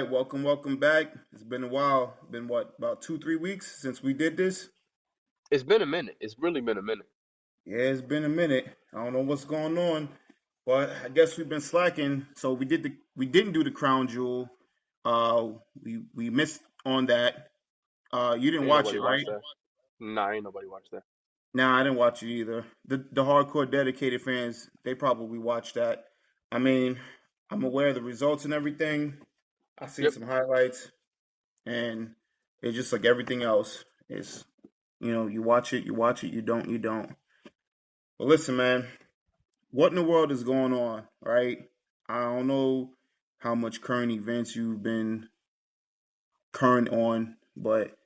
right, welcome back. It's been a while. Been what, about 2, 3 weeks since we did this? It's been a minute. It's really been a minute. Yeah, it's been a minute. I don't know what's going on, but I guess we've been slacking. So we didn't do the crown jewel. We missed on that. You didn't Ain't watch nobody it, right? watched that. Nah, ain't nobody watched that. Nah, I didn't watch it either. The hardcore dedicated fans, they probably watched that. I mean, I'm aware of the results and everything. I seen Yep. some highlights, and it's just like everything else. It's you watch it, you don't. But listen, man, what in the world is going on, right? I don't know how much current events you've been current on, but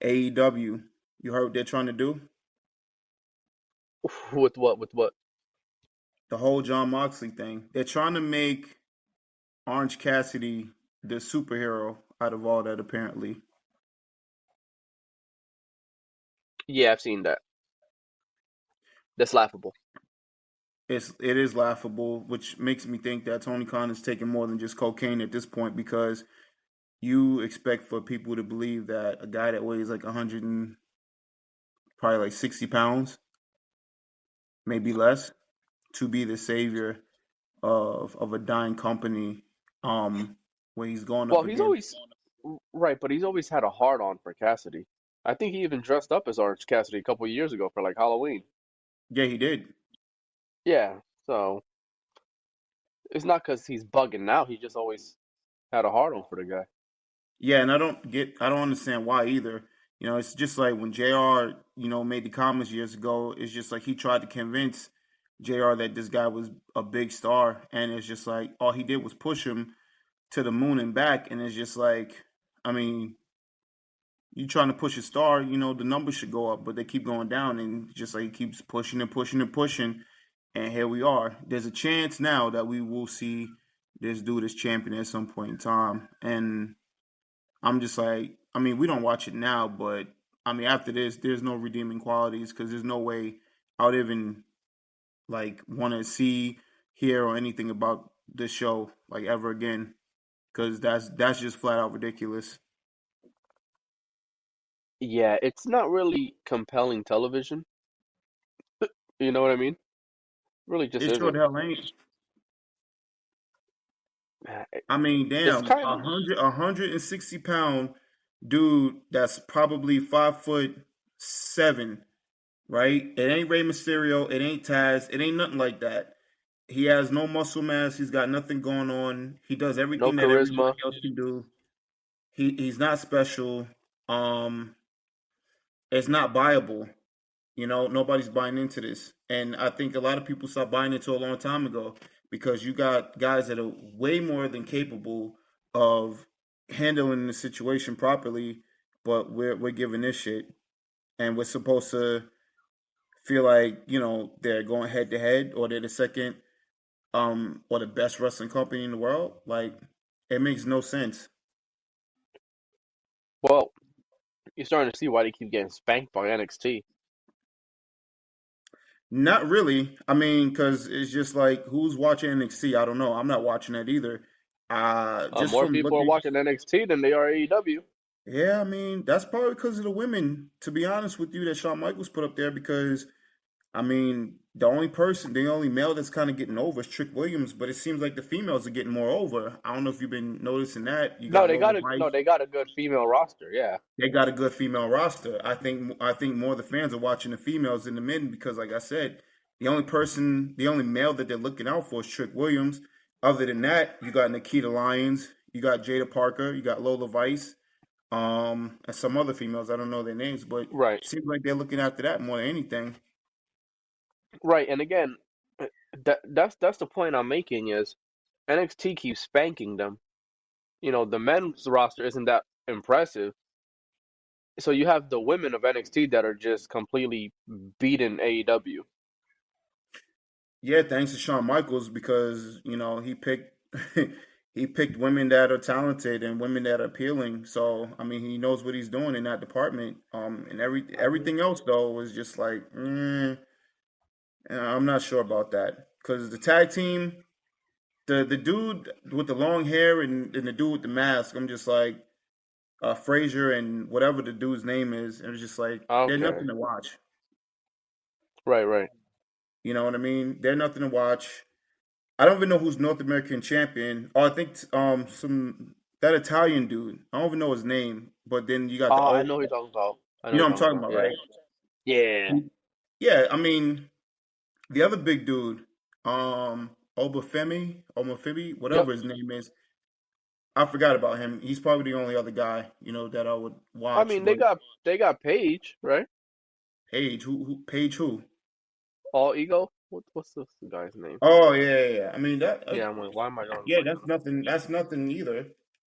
AEW, you heard what they're trying to do? With what? With what? The whole John Moxley thing. They're trying to make Orange Cassidy the superhero out of all that, apparently. Yeah, I've seen that. That's laughable. It is laughable, which makes me think that Tony Khan is taking more than just cocaine at this point because you expect for people to believe that a guy that weighs like 100 and probably like 60 pounds, maybe less, to be the savior of a dying company, when he's going up Well, he's against. always right, but he's always had a hard on for Cassidy. I think he even dressed up as Orange Cassidy a couple of years ago for like Halloween. Yeah, he did. Yeah, so it's not because he's bugging now. He just always had a hard on for the guy. Yeah, and I don't understand why either. It's just like when JR, made the comments years ago, it's just like he tried to convince JR that this guy was a big star, and it's just like all he did was push him to the moon and back, and it's just like, I mean, you trying to push a star, the numbers should go up, but they keep going down, and just like he keeps pushing and pushing and pushing, and here we are. There's a chance now that we will see this dude as champion at some point in time, and I'm just like, I mean, we don't watch it now, but I mean, after this, there's no redeeming qualities because there's no way I would even like want to see, hear, or anything about this show like ever again because that's just flat out ridiculous. Yeah, it's not really compelling television. You know what I mean? Really just It sure isn't. the hell ain't. Uh, I mean, It's damn, kind of. a 160 pound dude that's probably 5'7", right? It ain't Rey Mysterio, it ain't Taz, it ain't nothing like that. He has no muscle mass. He's got nothing going on. He does No everything that everybody charisma. else can do. He's not special. Um, it's not viable. Nobody's buying into this, and I think a lot of people stopped buying into it a long time ago because you got guys that are way more than capable of handling the situation properly, but we're giving this shit, and we're supposed to feel like they're going head to head or they're the second or the best wrestling company in the world. Like, it makes no sense. Well, you're starting to see why they keep getting spanked by NXT. Not really. I mean, because it's just like who's watching NXT? I don't know. I'm not watching that either. Just More from people are looking. watching NXT than they are AEW. Yeah, I mean, that's probably because of the women. To be honest with you, that Shawn Michaels put up there because I mean, the only male that's kind of getting over is Trick Williams, but it seems like the females are getting more over. I don't know if you've been noticing that. You No, got they Lola got a no, Vice. they got a good female roster. Yeah. They got a good female roster. I think more of the fans are watching the females than the men because, like I said, the only male that they're looking out for is Trick Williams. Other than that, you got Nikita Lyons, you got Jada Parker, you got Lola Vice, and some other females. I don't know their names, but it Right. seems like they're looking after that more than anything. Right. And again, that's the point I'm making is NXT keeps spanking them. The men's roster isn't that impressive. So you have the women of NXT that are just completely beating AEW. Yeah, thanks to Shawn Michaels because he picked he picked women that are talented and women that are appealing. So I mean, he knows what he's doing in that department. And everything else though was just like, I'm not sure about that because the tag team the dude with the long hair and the dude with the mask. I'm just like Frazier and whatever the dude's name is. It was just like they're Okay. nothing to watch. Right, right. You know what I mean? They're nothing to watch. I don't even know who's North American champion. Oh, I think some that Italian dude. I don't even know his name. But then you got the Oh, I old. know who you're talking about. I know You who know you're what I'm talking talking about. about, Yeah. right? Yeah. Yeah, I mean the other big dude, Obafemi, Yep. whatever his name is. I forgot about him. He's probably the only other guy, that I would I watch. mean, But they got Paige, right? Page who? All Ego. What's this guy's name? Oh yeah. I mean that. Yeah, I'm like, why am I drawing a Yeah, blank that's on him? nothing. That's nothing either.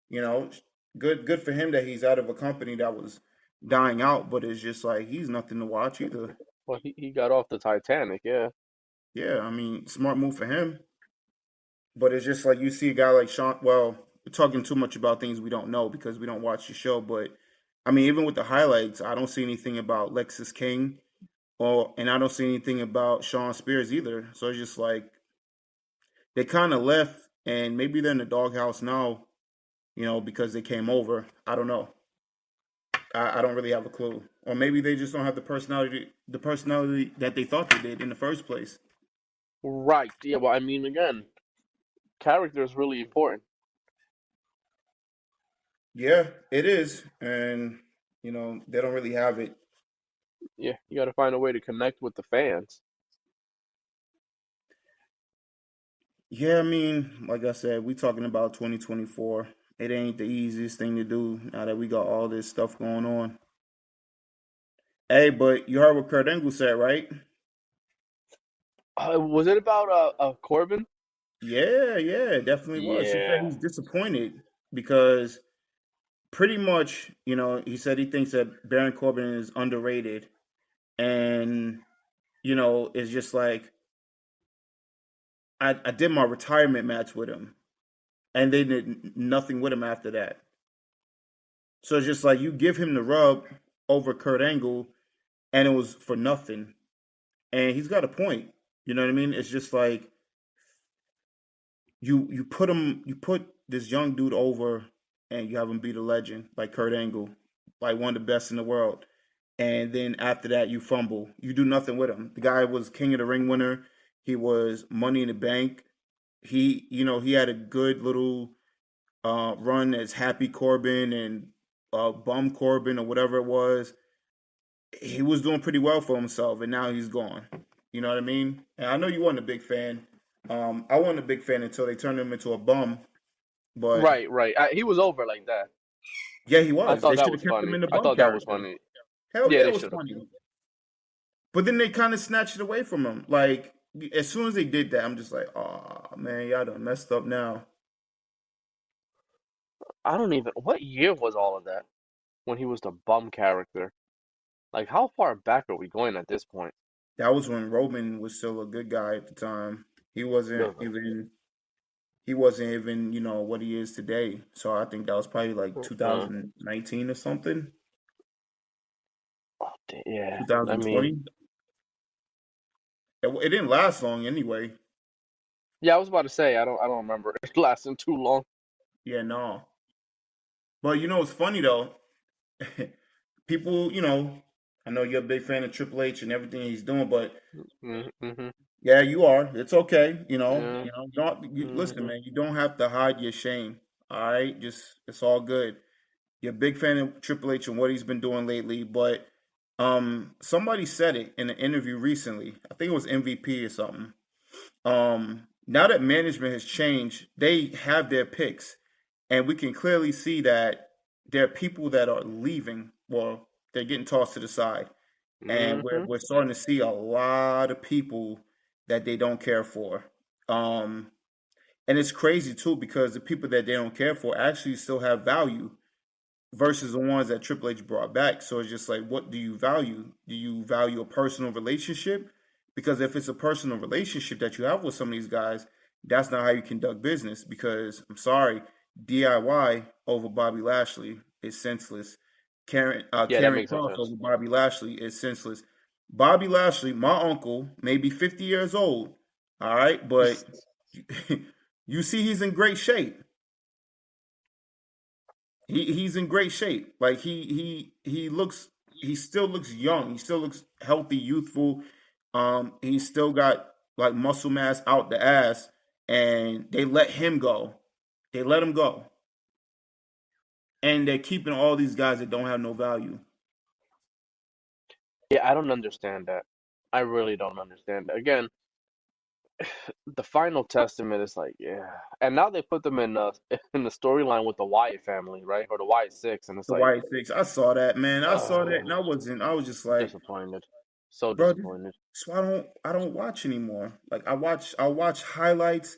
You know, good for him that he's out of a company that was dying out. But it's just like he's nothing to watch either. Well, he got off the Titanic, yeah. Yeah, I mean, smart move for him. But it's just like you see a guy like Sean. Well, we're talking too much about things we don't know because we don't watch the show. But I mean, even with the highlights, I don't see anything about Lexus King, and I don't see anything about Sean Spears either. So it's just like they kind of left, and maybe they're in the doghouse now, because they came over. I don't know. I don't really have a clue, or maybe they just don't have the personality that they thought they did in the first place. Right. Yeah, well, I mean, again, character is really important. Yeah, it is, and they don't really have it. Yeah, you got to find a way to connect with the fans. Yeah, I mean, like I said, we talking about 2024. It ain't the easiest thing to do now that we got all this stuff going on. Hey, but you heard what Kurt Angle said, right? Was it about Corbin? Yeah, it definitely was. He said Yeah. he's disappointed because pretty much, he said he thinks that Baron Corbin is underrated, and it's just like I did my retirement match with him, and they did nothing with him after that. So it's just like you give him the rub over Kurt Angle, and it was for nothing. And he's got a point. You know what I mean? It's just like you put this young dude over, and you have him beat a legend like Kurt Angle, like one of the best in the world. And then after that, you fumble. You do nothing with him. The guy was King of the Ring winner. He was Money in the Bank. He had a good little run as Happy Corbin and Bum Corbin or whatever it was. He was doing pretty well for himself, and now he's gone. You know what I mean? And I know you weren't a big fan. I wasn't a big fan until they turned him into a bum. But Right, right. He was over like that. yeah, he I was. thought They that should was have kept him funny. in the I bum thought that was character. funny. Hell Yeah, yeah, they it was should have. funny. But then they kind of snatched it away from him. Like as soon as they did that, I'm just like, oh man, y'all done messed up now. I don't even. What year was all of that when he was the bum character? Like, how far back are we going at this point? That was when Roman was still a good guy at the time. He wasn't Ugh. even he wasn't even, what he is today. So I think that was probably like Uh, 2019 or something. yeah, I mean, 2020. It didn't last long anyway. yeah, I was about to say I don't remember it lasting too long. Yeah, no. But it's funny though. People, I know you're a big fan of Triple H and everything he's doing, but Mm-hmm. yeah, you are. It's okay. Yeah. Listen, Mm-hmm. man. You don't have to hide your shame. All right, just it's all good. You're a big fan of Triple H and what he's been doing lately, but somebody said it in an interview recently. I think it was MVP or something. Now that management has changed, they have their picks, and we can clearly see that there are people that are leaving. Well, they're getting tossed to the side, and we're Mm-hmm. we're starting to see a lot of people that they don't care for. Um, and it's crazy too because the people that they don't care for actually still have value versus the ones that Triple H brought back. So it's just like, what do you value? Do you value a personal relationship? Because if it's a personal relationship that you have with some of these guys, that's not how you conduct business. Because I'm sorry, DIY over Bobby Lashley is senseless. Yeah, that Karen makes no Cross sense. over Bobby Lashley is senseless. Bobby Lashley, my uncle, may be 50 years old, all right, but You see, he's in great shape. He's in great shape. Like he still looks young. He still looks healthy, youthful. He's still got like muscle mass out the ass, and they let him go. They let him go, and they're keeping all these guys that don't have no value. Yeah, I don't understand that. I really don't understand that. Again, the final testament is like, yeah. And now they put them in in the storyline with the Wyatt family, right? Or the Wyatt Six, and it's The like, White Six, I saw that, man. I saw that, and uh, I wasn't. I was just like, disappointed. So bro. disappointed. So I don't watch anymore. Like I watch highlights.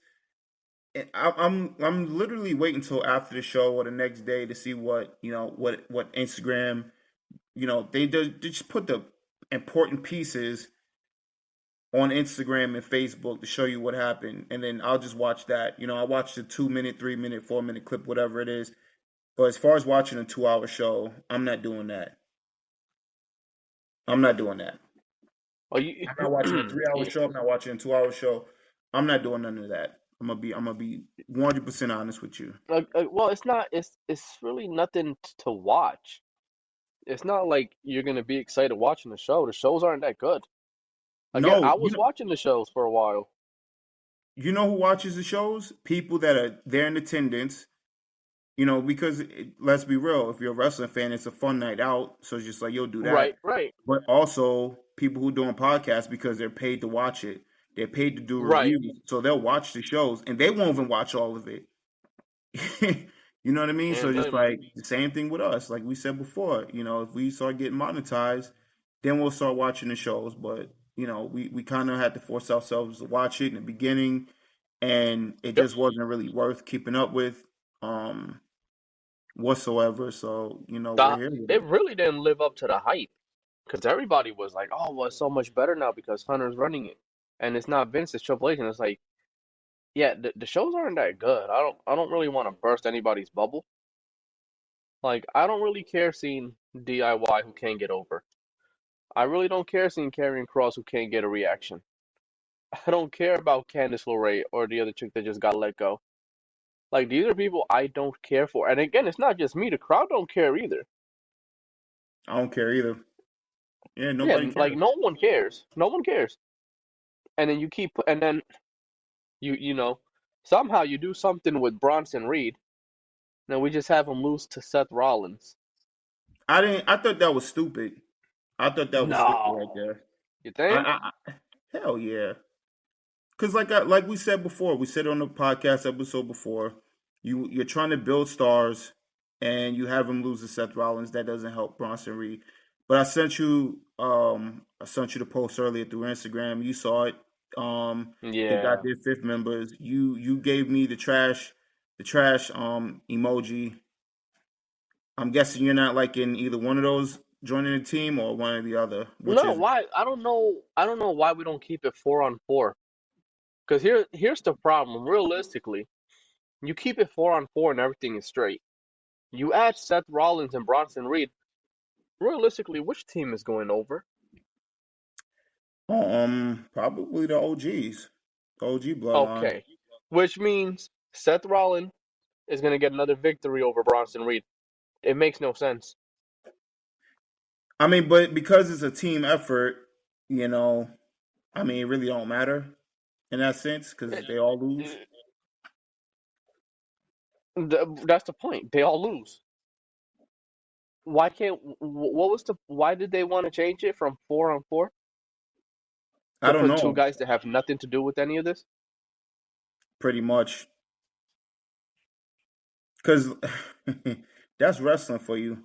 And I'm literally waiting until after the show or the next day to see what what Instagram they just put the important pieces on Instagram and Facebook to show you what happened, and then I'll just watch that. I watch the 2 minute, 3 minute, 4 minute clip, whatever it is. But as far as watching a 2 hour show, I'm not doing that. I'm not doing that. Well, you, I'm not watching a 3 hour yeah, show. I'm not watching a 2 hour show. I'm not doing none of that. I'm gonna be 100% honest with you. well, it's not. It's really nothing to watch. It's not like you're gonna be excited watching the show. The shows aren't that good. Again, No, I was watching the shows for a while. you know who watches the shows? People that are there in attendance. Because let's be real, if you're a wrestling fan, it's a fun night out. So it's just like you'll do that. Right, right, But also people who doing podcasts because they're paid to watch it. They're paid to do right. reviews, so they'll watch the shows and they won't even watch all of it. You know what I mean? So Can't just blame them. like the same thing with us, like we said before. If we start getting monetized, then we'll start watching the shows. But we kind of had to force ourselves to watch it in the beginning, and it Yep. just wasn't really worth keeping up with. Whatsoever. So, we're here with It it. really didn't live up to the hype because everybody was like, "Oh, well, it's so much better now because Hunter's running it, and it's not Vince, it's Triple H." And it's like, yeah, the shows aren't that good. I don't really want to burst anybody's bubble. Like, I don't really care seeing DIY who can't get over. I really don't care seeing Karrion Cross who can't get a reaction. I don't care about Candice LeRae or the other chick that just got let go. Like, these are people I don't care for. And again, it's not just me. The crowd don't care either. I don't care either. Yeah, Yeah, nobody like cares. no one cares. No one cares. And then and then somehow you do something with Bronson Reed. Then we just have him lose to Seth Rollins. I thought that was stupid. I thought that was stupid right No, there. you I, think? hell yeah. Because like we said before, we said on the podcast episode before, you're trying to build stars, and you have him lose to Seth Rollins. That doesn't help Bronson Reed. But I sent you the post earlier through Instagram. You saw it. They got Yeah. their fifth members. You gave me the trash emoji. I'm guessing you're not like in either one of those joining the team or one or the other. Which No, is why? I don't know. I don't know why we don't keep it 4-on-4. Because here's the problem. Realistically, you keep it 4-on-4 and everything is straight. You add Seth Rollins and Bronson Reed. Realistically, which team is going over? probably the OGs, the OG bloodline. Okay. Which means Seth Rollins is going to get another victory over Bronson Reed. It makes no sense. I mean, but because it's a team effort, you know, it really don't matter in that sense because they all lose. That's the point. They all lose. Why can't? What was the? Why did they want to change it from 4-on-4 I to don't put two know, guys that have nothing to do with any of this? pretty much, because that's wrestling for you.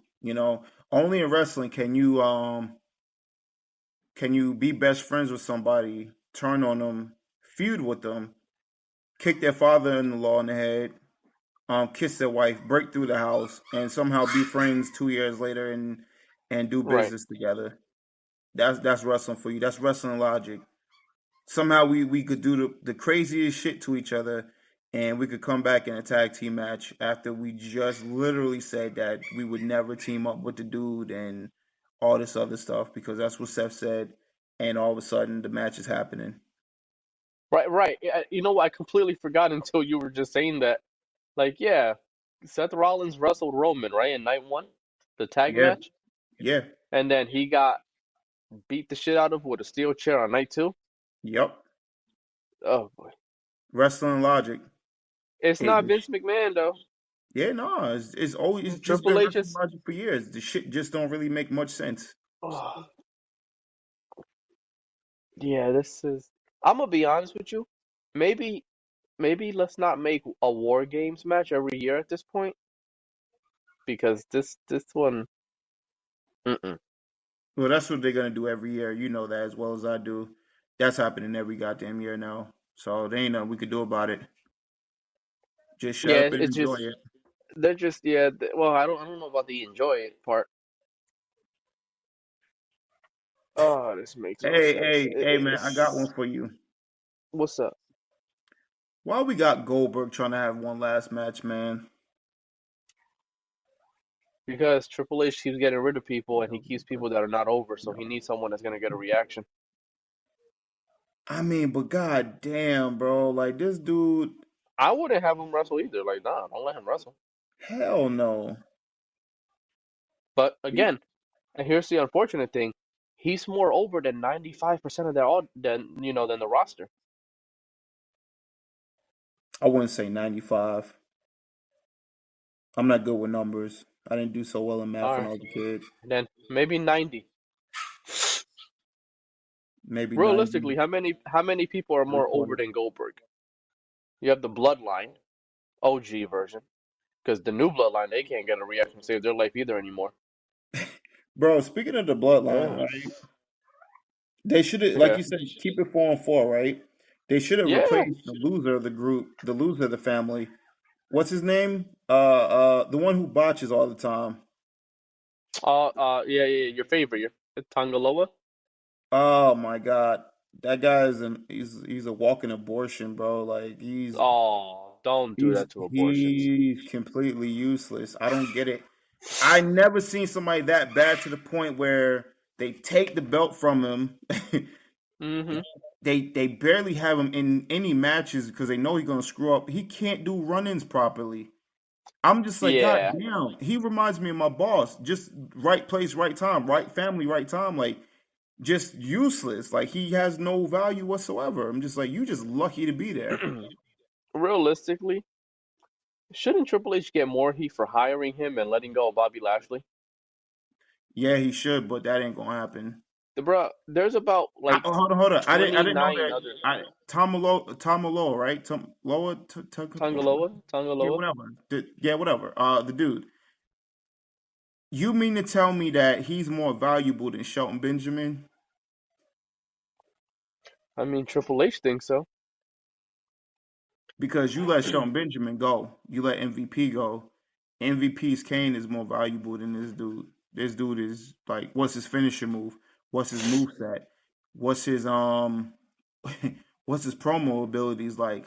Only in wrestling can you be best friends with somebody, turn on them, feud with them, kick their father-in-law in the head, kiss their wife, break through the house, and somehow be friends 2 years later and do Right. business together. That's wrestling for you. That's wrestling logic. Somehow we could do the craziest shit to each other, and we could come back in a tag team match after we just literally said that we would never team up with the dude and all this other stuff because that's what Seth said, and all of a sudden the match is happening. Right, right. Yeah, you know what? I completely forgot until you were just saying that. Like, yeah, Seth Rollins wrestled Roman, right, in night one, the tag Yeah, match, yeah, and then he got beat the shit out of with a steel chair on night two. yep. Oh boy, Wrestling logic. it's It, not Vince McMahon though. yeah, no, it's always it's just been Triple H wrestling is. logic for years. The shit just don't really make much sense. Oh, yeah, this is. I'm gonna be honest with you. Maybe, maybe let's not make a War Games match every year at this point because this one. Mm-mm. Well, that's what they're gonna do every year. You know that as well as I do. That's happening every goddamn year now. So there ain't nothing we could do about it. Just shut Yeah, up and it's enjoy just it. they're just yeah. Well, I don't know about the enjoy it part. Oh, this makes no Hey, sense. hey, hey, man, I got one for you. What's up? Why we got Goldberg trying to have one last match, man? Because Triple H keeps getting rid of people and he keeps people that are not over, so he needs someone that's gonna get a reaction. I mean, but god damn, bro, like this dude, I wouldn't have him wrestle either. Like, nah, don't let him wrestle. hell no. But He, again, and here's the unfortunate thing: he's more over than 95% of their all than the roster. I wouldn't say 95. I'm not good with numbers. I didn't do so well in All math when I right, was a kid. then maybe 90. Maybe 90. Realistically, how many people are more over 120. than Goldberg? You have the Bloodline, OG version, because the new Bloodline they can't get a reaction to save their life either anymore. Bro, speaking of the bloodline, Ugh. right? They should have, like Yeah, you said, keep it 4-4, right? They should have yeah. replaced the loser of the group, the loser of the family. What's his name? The one who botches all the time. Yeah, yeah. Your favorite, your Tangaloa. Oh my God, that guy is he's a walking abortion, bro. Like Oh, don't do that to abortions. he's completely useless. I don't get it. I never seen somebody that bad to the point where they take the belt from him. Mm-hmm. They barely have him in any matches because they know he's gonna screw up. He can't do run-ins properly. I'm just like, God Yeah. damn. He reminds me of my boss. Just right place, right time, right family, right time. Like just useless. Like he has no value whatsoever. I'm just like, you just lucky to be there. Realistically, shouldn't Triple H get more heat for hiring him and letting go of Bobby Lashley? Yeah, he should, but that ain't gonna happen. Bro, there's about like Hold on. I didn't know 29 that. other Tom Malone, right? Tom Loa, yeah, Tangaloa. whatever. Yeah, whatever. The dude. You mean to tell me that he's more valuable than Shelton Benjamin? I mean, Triple H thinks so. Because you let Shelton Benjamin go, you let MVP go. MVP's Kane is more valuable than this dude. This dude is like, what's his finisher move? What's his move set? What's his what's his promo abilities like?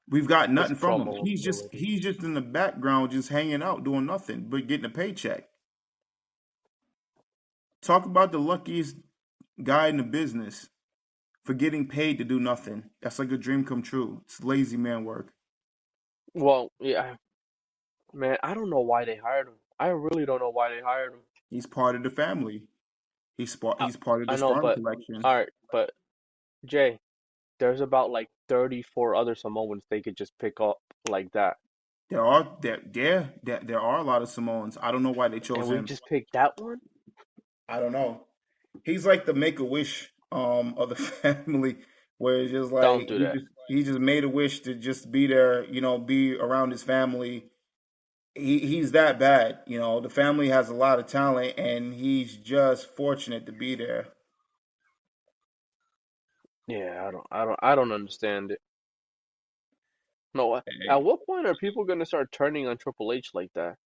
We've got His nothing from him. promo ability. He's just in the background, just hanging out, doing nothing but getting a paycheck. Talk about the luckiest guy in the business for getting paid to do nothing. That's like a dream come true. It's lazy man work. Well, yeah, man, I don't know why they hired him. I really don't know why they hired him. He's part of the family. I, He's part of I the know, sperm but collection. all right, but Jay, there's about like 34 other Samoans they could just pick up like that. There are a lot of Samoans. I don't know why they And chose we him. just picked that one? I don't know. He's like the make a wish of the family, where it's just Don't like do that. he just made a wish to just be there, be around his family. He's that bad, The family has a lot of talent, and he's just fortunate to be there. Yeah, I don't understand it. No, at Hey, what point are people gonna start turning on Triple H like that?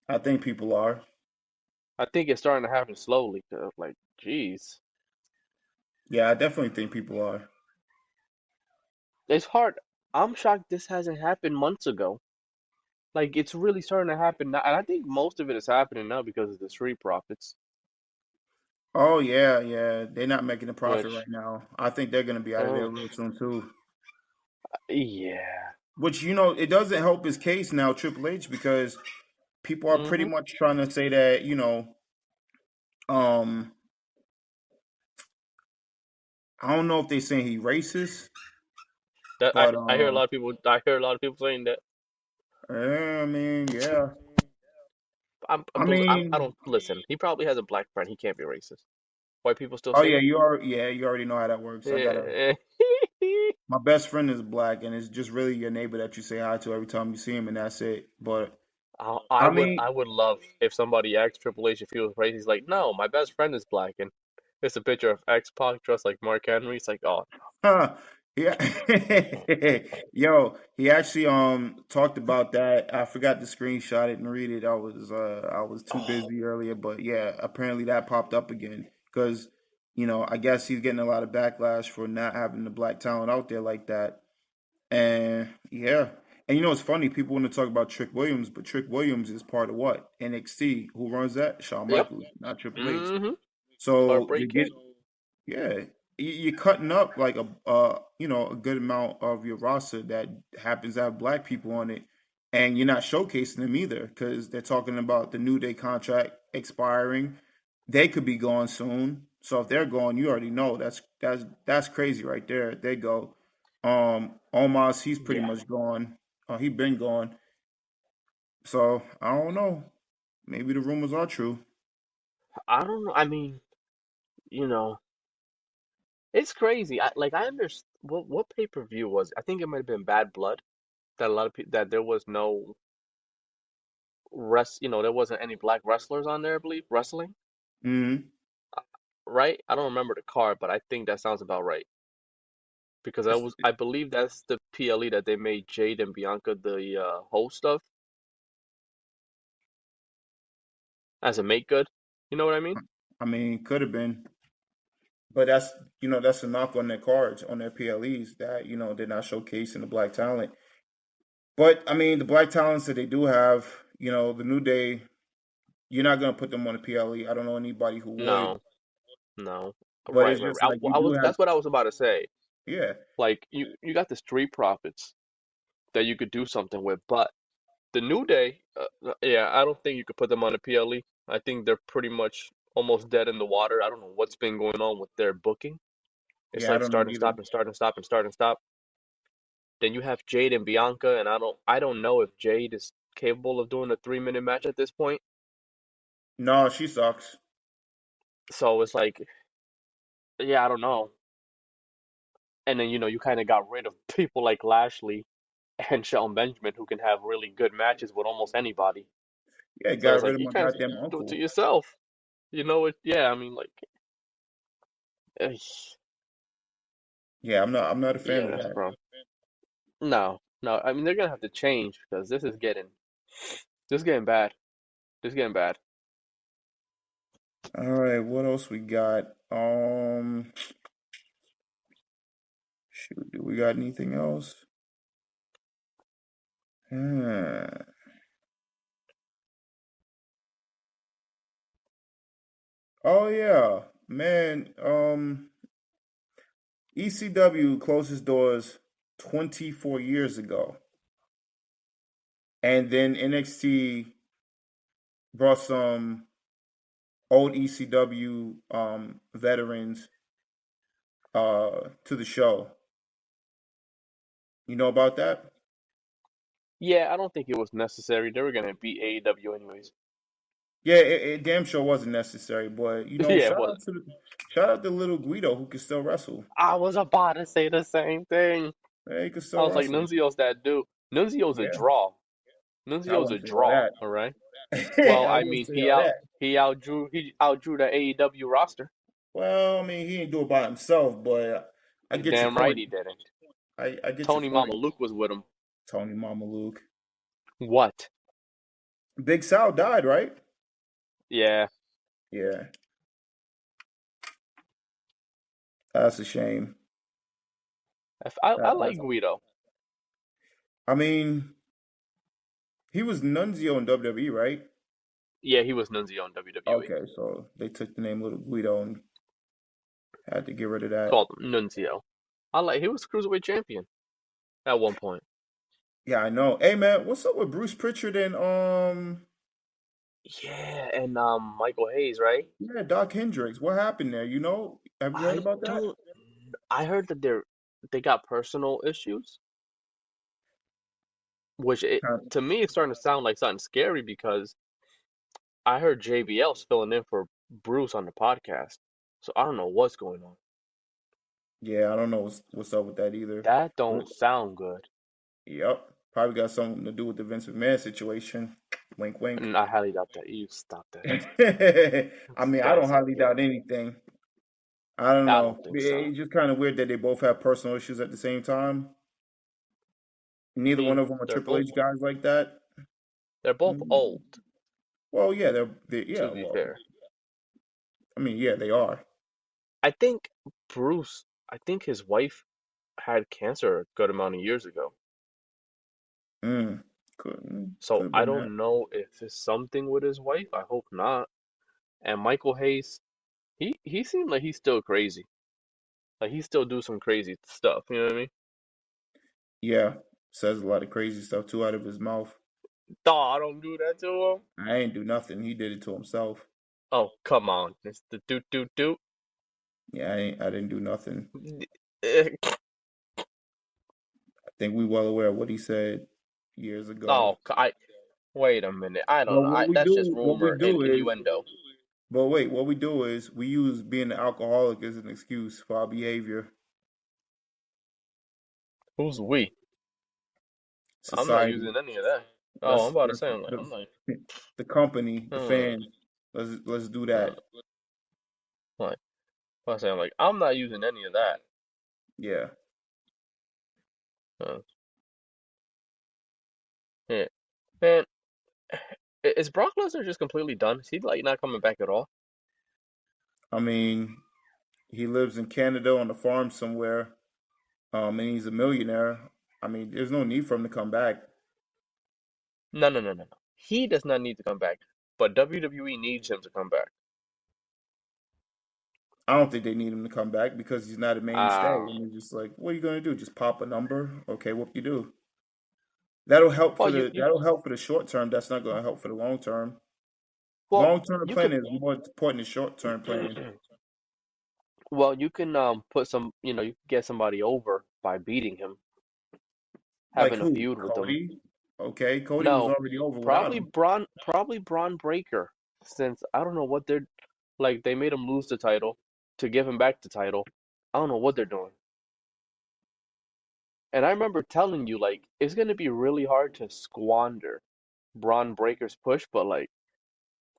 I think people are. I think it's starting to happen slowly. Like, jeez, Yeah, I definitely think people are. it's hard. I'm shocked this hasn't happened months ago. Like, it's really starting to happen now, and I think most of it is happening now because of the Street Profits, Oh yeah, yeah. They're not making a profit which, right now. I think they're gonna be out of there oh, real soon too. Yeah. which it doesn't help his case now, Triple H, because people are pretty Mm-hmm. much trying to say that um, I don't know if they're saying he racist, That but I hear a lot of people. I hear a lot of people saying that. yeah, I mean, yeah, I I mean, don't listen. He probably has a black friend. He can't be racist. White people still oh say yeah, that. you already know how that works. I gotta. Yeah. My best friend is black, and it's just really your neighbor that you say hi to every time you see him, and that's it. But I mean, I would love if somebody asked Triple H if he was racist. He's like, no, my best friend is black, and it's a picture of X Pac dressed like Mark Henry. It's like, oh huh, yeah, yo, he actually talked about that. I forgot to screenshot it and read it. I was too busy earlier, but yeah, apparently that popped up again because I guess he's getting a lot of backlash for not having the black talent out there like that. And yeah, and it's funny. People want to talk about Trick Williams, but Trick Williams is part of what NXT. Who runs that? Shawn yep. Michaels, not Triple H. Mm-hmm. So you're Heartbreak Kid. getting yeah, you're cutting up like a good amount of your roster that happens to have black people on it, and you're not showcasing them either because they're talking about the New Day contract expiring. They could be gone soon. So if they're gone, you already know that's crazy right there. They go. Omos, he's pretty Yeah. much gone. He been gone. So I don't know. Maybe the rumors are true. I don't know. I mean, you know, it's crazy. I understand what pay-per-view was it? I think it might have been Bad Blood that a lot of people that there was no there wasn't any black wrestlers on there, I believe, wrestling, Hmm. right? I don't remember the card, but I think that sounds about right because I believe that's the PLE that they made Jade and Bianca the host of as a make good. You know what I mean? I mean, could have been. But that's a knock on their cards, on their PLEs that, they're not showcasing the black talent. But I mean, the black talents that they do have, the New Day, you're not gonna put them on a PLE. I don't know anybody who would, No, no. but Right, it's right, just right. like you I do was have, that's what I was about to say. yeah, Like you got the Street Profits that you could do something with, but the New Day, yeah, I don't think you could put them on a PLE. I think they're pretty much almost dead in the water. I don't know what's been going on with their booking. It's yeah, I like don't know start and either. stop and start and stop and start and stop. Then you have Jade and Bianca, and I don't know if Jade is capable of doing a 3 minute match at this point. No, she sucks. So it's like, yeah, I don't know. And then you kind of got rid of people like Lashley and Shelton Benjamin who can have really good matches with almost anybody. Yeah, So got it's rid like of you my kind of goddamn do it to uncle. yourself. Yeah, I mean, like, eh, I'm not a fan of yes, that. bro. No, no. I mean, they're gonna have to change because this is getting bad. This is getting bad. All right, what else we got? Shoot, do we got anything else? Hmm. Oh yeah, man. ECW closed its doors 24 years ago, and then NXT brought some old ECW veterans to the show. You know about that? Yeah, I don't think it was necessary. They were gonna beat AEW anyways. Yeah, it damn sure wasn't necessary, but Yeah, it wasn't. shout out to little Guido who can still wrestle. I was about to say the same thing. Yeah, he can I still was like, wrestle. Nunzio's that dude. Nunzio's a Yeah, draw. I Nunzio's a wouldn't say all draw. that. All right. Well, I I wouldn't mean, say all that. he outdrew the AEW roster. Well, I mean, he didn't do it by himself, but I You're get your damn right point. he didn't. I get your Tony point. Mama Luke was with him. Tony Mama Luke. What? Big Sal died, right? Yeah. Yeah, that's a shame. I That's. like Guido. I mean, he was Nunzio in WWE, right? Yeah, he was Nunzio in WWE. Okay, so they took the name Little Guido and had to get rid of that. Called him Nunzio. He was cruiserweight champion. at one point. Yeah, I know. Hey man, what's up with Bruce Pritchard and Yeah, and Michael Hayes, right? yeah, Doc Hendricks? What happened there? You know? Have you heard I about that? don't. I heard that they got personal issues, which to me it's starting to sound like something scary because I heard JBL's filling in for Bruce on the podcast, so I don't know what's going on. Yeah, I don't know what's up with that either. That don't But, sound good, yep, probably got something to do with the Vince McMahon situation. Wink, wink. and I highly doubt that. You stop that. I mean, I don't Guys, hardly yeah, doubt anything. I don't I know. don't think so. It's just kind of weird that they both have personal issues at the same time. I Neither one mean, of them are Triple H guys like that. they're both Mm, old, well, yeah, yeah. to be Well, fair. I mean, yeah, they are. I think I think his wife had cancer a good amount of years ago. Mm, could So have I been that. don't know if it's something with his wife. I hope not. And Michael Hayes, he seemed like he's still crazy. Like he still do some crazy stuff. You know what I mean? Yeah, says a lot of crazy stuff too out of his mouth. Dawg, I don't do that to him. I ain't do nothing. He did it to himself. Oh, come on. It's the do. Yeah, I didn't do nothing. Eh, I think we well aware of what he said years ago. Oh, I wait a minute. I don't Well, know. That's just what we rumor and do is, innuendo. but wait, what we do is we use being an alcoholic as an excuse for our behavior. Who's we? I'm not Society. using any of that. Oh, I'm Let's about to let's say, I'm like, I'm let's like, the company, the uh, fans. Let's do uh, that. like, I say, I'm like, I'm not using any of that. Yeah. Uh, yeah, man, is Brock Lesnar just completely done? Is he like not coming back at all? I mean, he lives in Canada on a farm somewhere. And he's a millionaire. I mean, there's no need for him to come back. No, no, no, no, no. He does not need to come back, but WWE needs him to come back. I don't think they need him to come back because he's not a mainstay. Ah, And they're just like, what are you gonna do? Just pop a number? Okay, what you do? That'll help well, for you, the you, that'll help for the short term. That's not gonna help for the long term. well, Long term you can, planning is more important than short term planning. well, you can put some, you can get somebody over by beating him, Like having a who? feud with him. Cody? Okay, Cody was No, already over without him. Probably Braun Breaker, since I don't know what they're like. They made him lose the title to give him back the title. I don't know what they're doing. And I remember telling you like it's gonna be really hard to squander Braun Breaker's push, but like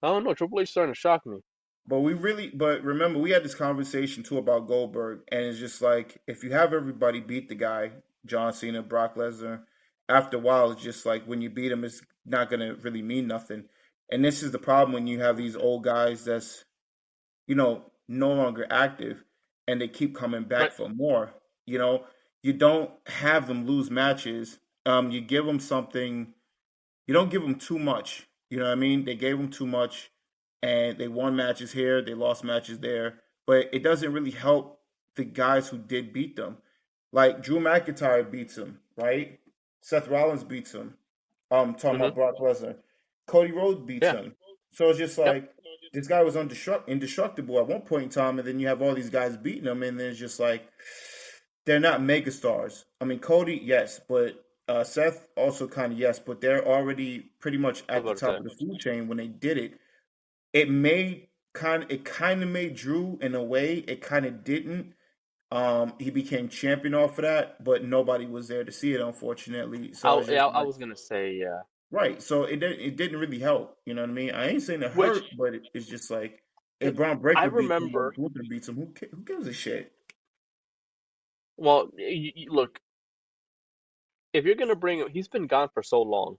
I don't know, Triple H starting to shock me. But remember, we had this conversation too about Goldberg, and it's just like if you have everybody beat the guy, John Cena, Brock Lesnar, after a while, it's just like when you beat him, it's not gonna really mean nothing. And this is the problem when you have these old guys that's no longer active, and they keep coming back Right. for more. You know, you don't have them lose matches. You give them something you don't give them too much. You know what I mean? They gave them too much, and they won matches here, they lost matches there, but it doesn't really help the guys who did beat them. Like Drew McIntyre beats him, right? Seth Rollins beats him. Talking Mm-hmm. about Brock Lesnar. Cody Rhodes beats Yeah. him. So it's just Yep. like this guy was indestructible at one point in time, and then you have all these guys beating him, and then it's just like they're not megastars. I mean, Cody, yes, but Seth also kind of yes, but they're already pretty much I was at the about to top say. of the food chain when they did it. It kind of made Drew in a way. It kind of didn't. He became champion off of that, but nobody was there to see it, unfortunately. So it's just I like was gonna say yeah. right. So it didn't really help. You know what I mean? I ain't saying it hurt, Which but it's just like if eh, Braun I Breaker beats him or remember. Gunther beats him, who gives a shit? Well, look, if you're gonna bring him, he's been gone for so long.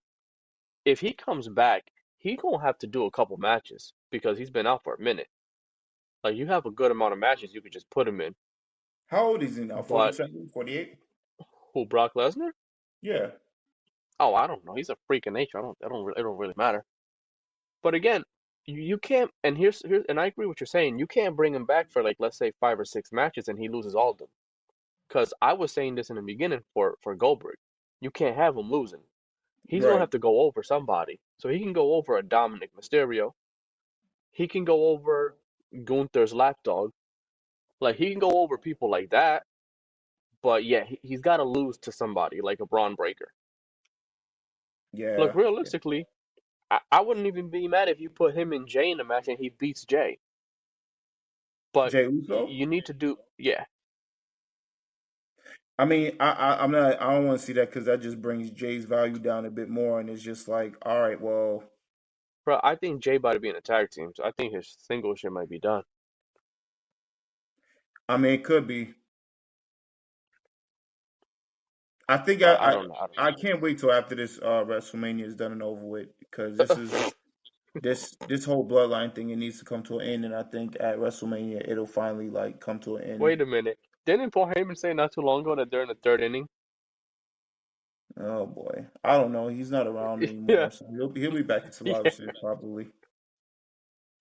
If he comes back, he gonna have to do a couple matches because he's been out for a minute. Like you have a good amount of matches you could just put him in. How old is he now? But 47, 48? who, Brock Lesnar? Yeah. Oh, I don't know. He's a freak of nature. It don't really matter. But again, you can't. And and I agree with what you're saying. You can't bring him back for like let's say 5 or 6 matches and he loses all of them. Because I was saying this in the beginning for Goldberg. You can't have him losing. He's gonna Right. have to go over somebody. So he can go over a Dominic Mysterio. He can go over Gunther's lapdog. Like he can go over people like that. But yeah, he's got to lose to somebody like a Braun Breaker. Look, Yeah. Yeah. realistically, I wouldn't even be mad if you put him and Jay in a match and he beats Jay. But Jay Uso. you need to do, yeah, I mean, I'm not. I don't want to see that because that just brings Jay's value down a bit more, and it's just like, all right, well, bro. I think Jay about to be in a tag team, so I think his single shit might be done. I mean, it could be. I think I don't know. I don't I can't wait till after this WrestleMania is done and over with because this is know. this whole bloodline thing. It needs to come to an end, and I think at WrestleMania it'll finally like come to an end. Wait a minute. Didn't Paul Heyman say not too long ago that they're in the third inning? Oh boy, I don't know. He's not around Yeah, anymore, so he'll be back in Survivor yeah, Series probably.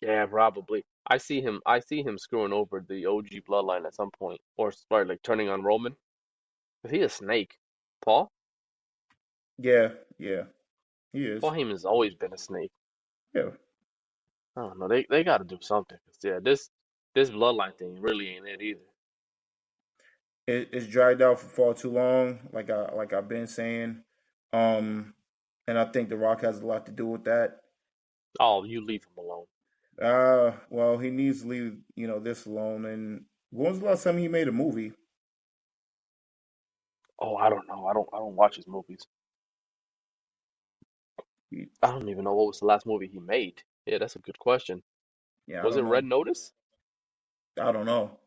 yeah, probably. I see him screwing over the OG bloodline at some point, or start like turning on Roman. Is he a snake? Paul? Yeah, yeah, he Paul is. Heyman's always been a snake. Yeah, I don't know. They got to do something. 'Cause, yeah, this bloodline thing really ain't it either. it's dragged out for far too long. Like I've been saying, um, and I think The Rock has a lot to do with that. Oh, you leave him alone. Well, he needs to leave, this alone. And when was the last time he made a movie? Oh, I don't know. I don't watch his movies. He, I don't even know what was the last movie he made. Yeah, that's a good question. yeah, I Was it don't know. Red Notice? I don't know.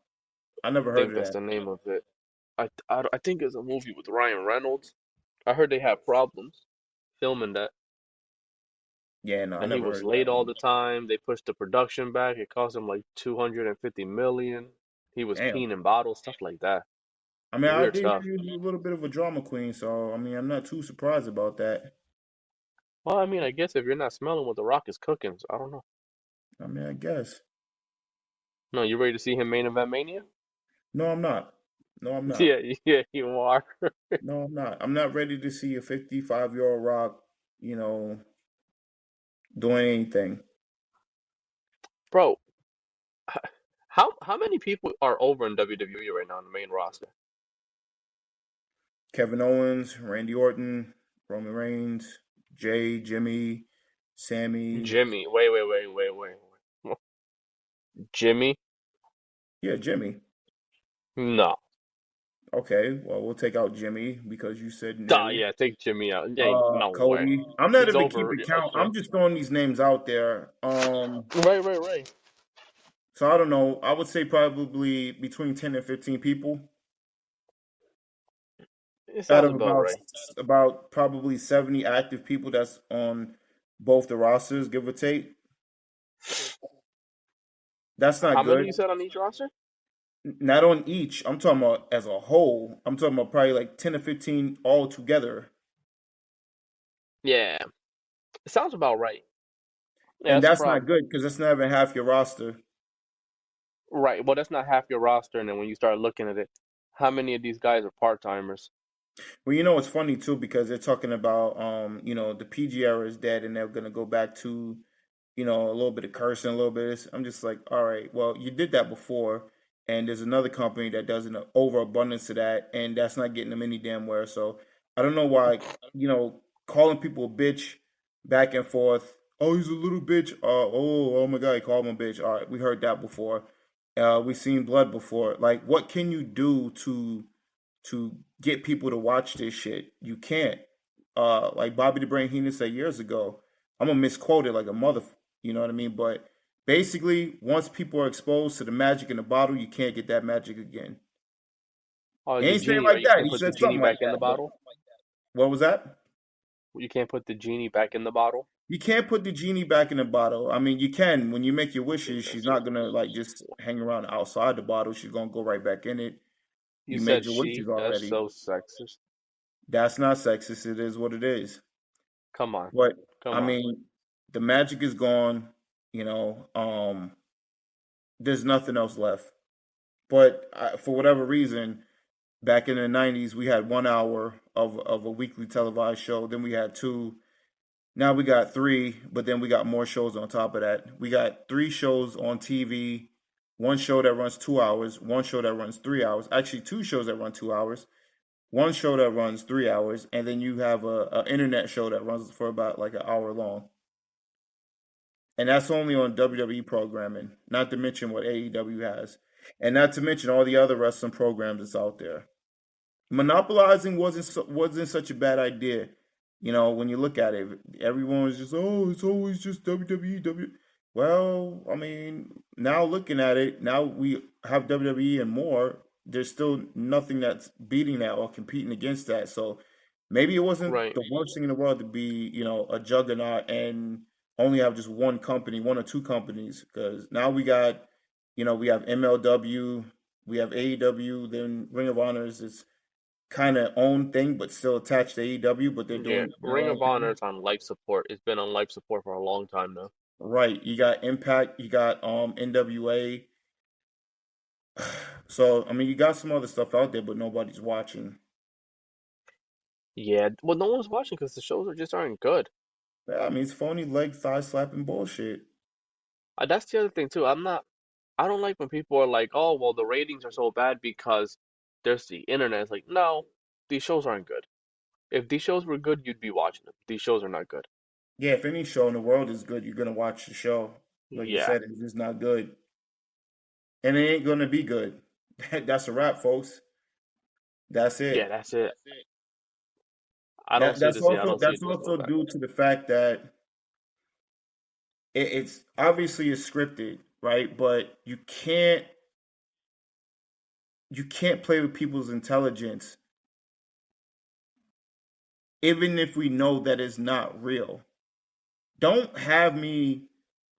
I never I heard think of that's that. the name of it. I think it's a movie with Ryan Reynolds. I heard they had problems filming that, Yeah, no, I and he never was heard of late that all one. the time. They pushed the production back. It cost him like 250 million. He was Damn. peeing in bottles, stuff like that. I mean, I Weird did hear stuff. you was a little bit of a drama queen, so I mean, I'm not too surprised about that. Well, I mean, I guess if you're not smelling what The Rock is cooking, so I don't know. I mean, I guess. No, you ready to see him main event Mania? No, I'm not. No, I'm not. Yeah, yeah, you are. No, I'm not. I'm not ready to see a 55-year-old Rock, you know, doing anything. Bro, how many people are over in WWE right now on the main roster? Kevin Owens, Randy Orton, Roman Reigns, Jay, Jimmy, Sammy. Jimmy. Wait. Jimmy? Yeah, Jimmy. No. Okay, well, we'll take out Jimmy because you said Duh, no. yeah, take Jimmy out. Ain't no way. Cody. I'm not He's even over. keeping count. Okay. I'm just throwing these names out there. Right. So I don't know. I would say probably between 10 and 15 people It out sounds of about right. about probably 70 active people that's on both the rosters, give or take. That's not How many you good. said on each roster? Not on each. I'm talking about as a whole. I'm talking about probably like 10 or 15 all together. Yeah, it sounds about right. Yeah, And that's a that's not problem. good because that's not even half your roster. Right. Well, that's not half your roster, and then when you start looking at it, how many of these guys are part timers? Well, it's funny too because they're talking about the PG era is dead and they're gonna go back to, a little bit of cursing, a little bit of this. I'm just like, all right, well, you did that before, and there's another company that does an overabundance of that, and that's not getting them any damn where. So I don't know why, calling people a bitch back and forth. Oh, he's a little bitch. Oh my God, he called him a bitch. All right, we heard that before. We've seen blood before. Like, what can you do to get people to watch this shit? You can't. Like Bobby the Brain Heenan said years ago. I'm gonna misquote it like a mother. You know what I mean? But basically, once people are exposed to the magic in the bottle, you can't get that magic again. Oh, He the ain't saying genie, right? like You that. can't He put the said genie something like back in the that. But bottle. what was that? You can't put the genie back in the bottle. You can't put the genie back in the bottle. I mean, you can when you make your wishes. She's not gonna like just hang around outside the bottle. She's gonna go right back in it. You You made said your she. wishes That's already. so sexist. That's not sexist. It is what it is. Come on, But I come on. mean, the magic is gone. There's nothing else left. But for whatever reason, Back in the '90s, we had 1 hour of a weekly televised show. Then we had two. Now we got three, but then we got more shows on top of that. We got three shows on TV, one show that runs 2 hours, one show that runs 3 hours. Actually, two shows that run 2 hours, one show that runs 3 hours, and then you have a internet show that runs for about like an hour long. And that's only on WWE programming, not to mention what AEW has, and not to mention all the other wrestling programs that's out there. Monopolizing wasn't such a bad idea. You know, when you look at it, everyone was just, oh, it's always just WWE. Well, I mean, now looking at it, now we have WWE and more. There's still nothing that's beating that or competing against that. So maybe it wasn't Right. the worst thing in the world to be, a juggernaut and only have just one company, one or two companies. Because now we have MLW, we have AEW, then Ring of Honor is this kind of own thing, but still attached to AEW, but they're Yeah. doing their Ring own of Honor thing. is on life support. It's been on life support for a long time now. Right. You got Impact, you got NWA. So I mean you got some other stuff out there, but nobody's watching. Yeah. Well, no one's watching because the shows just aren't good. Yeah, I mean it's phony leg thigh slapping bullshit. That's the other thing too. I don't like when people are like, oh, well, the ratings are so bad because there's the internet. It's like, no, these shows aren't good. If these shows were good, you'd be watching them. These shows are not good. Yeah, if any show in the world is good, you're gonna watch the show. Like you Yeah. said, it's just not good. And it ain't gonna be good. That's a wrap, folks. That's Yeah, it. that's it. I don't That see that's this. Yeah, I also don't see that's it just going also back. due to the fact that it's obviously it's scripted, right? But you can't play with people's intelligence, even if we know that it's not real. Don't have me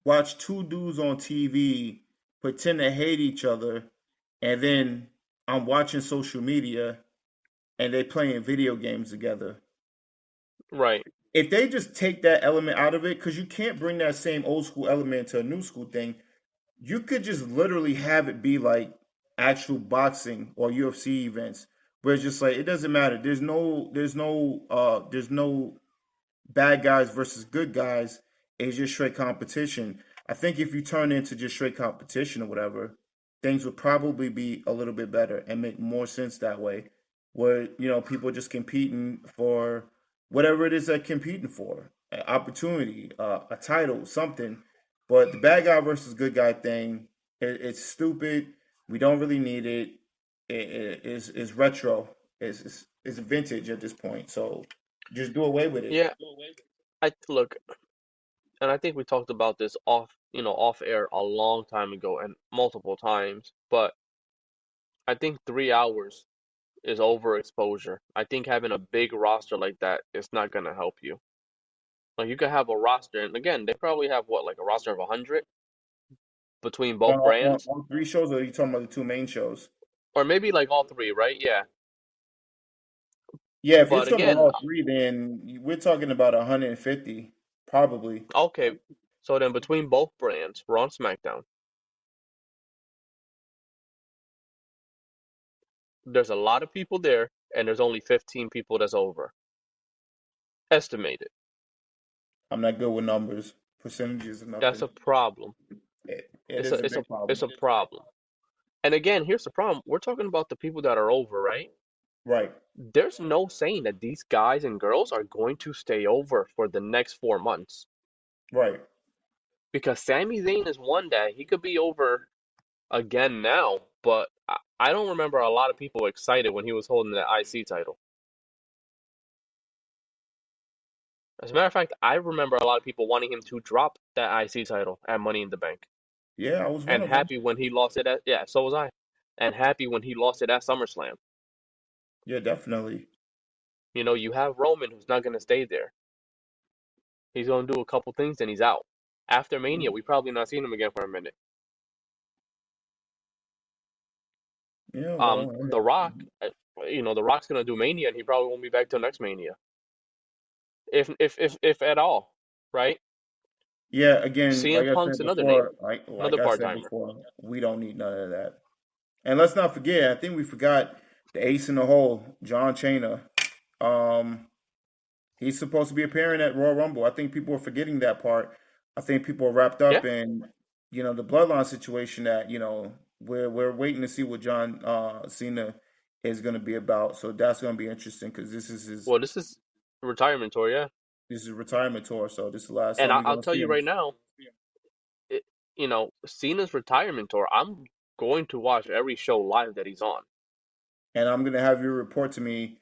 watch two dudes on TV pretend to hate each other, and then I'm watching social media and they playing video games together. Right. If they just take that element out of it, because you can't bring that same old school element to a new school thing, you could just literally have it be like actual boxing or UFC events where it's just like it doesn't matter. There's no bad guys versus good guys. It's just straight competition. I think if you turn into just straight competition or whatever, things would probably be a little bit better and make more sense that way. Where people are just competing for whatever it is they're competing for, an opportunity, a title, something. But the bad guy versus good guy thing, it's stupid. We don't really need it. It's retro. It's vintage at this point. So just do away with it. Yeah. I look, and I think we talked about this off air a long time ago and multiple times. But I think 3 hours is overexposure. I think having a big roster like that is not gonna help you. Like you could have a roster, and again, they probably have what, like a roster of 100 between On, both on, brands, on three shows, or are you talking about the two main shows? or maybe like all three, right? Yeah. Yeah, if you're But talking about again, all three, then we're talking about 150, probably. okay. So then between both brands, Raw and SmackDown, there's a lot of people there, and there's only 15 people that's over. Estimated. I'm not good with numbers, percentages, or That's nothing. a problem. It It's is a a it's a big problem. it's a problem. And again, here's the problem. We're talking about the people that are over, right? Right, There's no saying that these guys and girls are going to stay over for the next 4 months. right. Because Sami Zayn is one day, he could be over again now, but I don't remember a lot of people excited when he was holding that IC title. As a matter of fact, I remember a lot of people wanting him to drop that IC title at Money in the Bank. Yeah, I was one And of them. happy when he lost it at, yeah, so was I. And happy when he lost it at SummerSlam. Yeah, definitely. You have Roman who's not going to stay there. He's going to do a couple things and he's out. After Mania, we probably not seeing him again for a minute. Yeah, well, The Rock, The Rock's going to do Mania and he probably won't be back till next Mania, if at all, right? yeah. Again, like CM I Punk's said another name, before, like another I part said timer. before, we don't need none of that. And let's not forget, I think we forgot. the ace in the hole, John Cena. Um, he's supposed to be appearing at Royal Rumble. I think people are forgetting that part. I think people are wrapped Yeah. up in, the bloodline situation that, we're waiting to see what John Cena is going to be about. So that's going to be interesting because Well, this is retirement tour, yeah. this is a retirement tour. So this is the last And time we're I'll going to tell see you him. right now, it, Cena's retirement tour. I'm going to watch every show live that he's on. And I'm going to have you report to me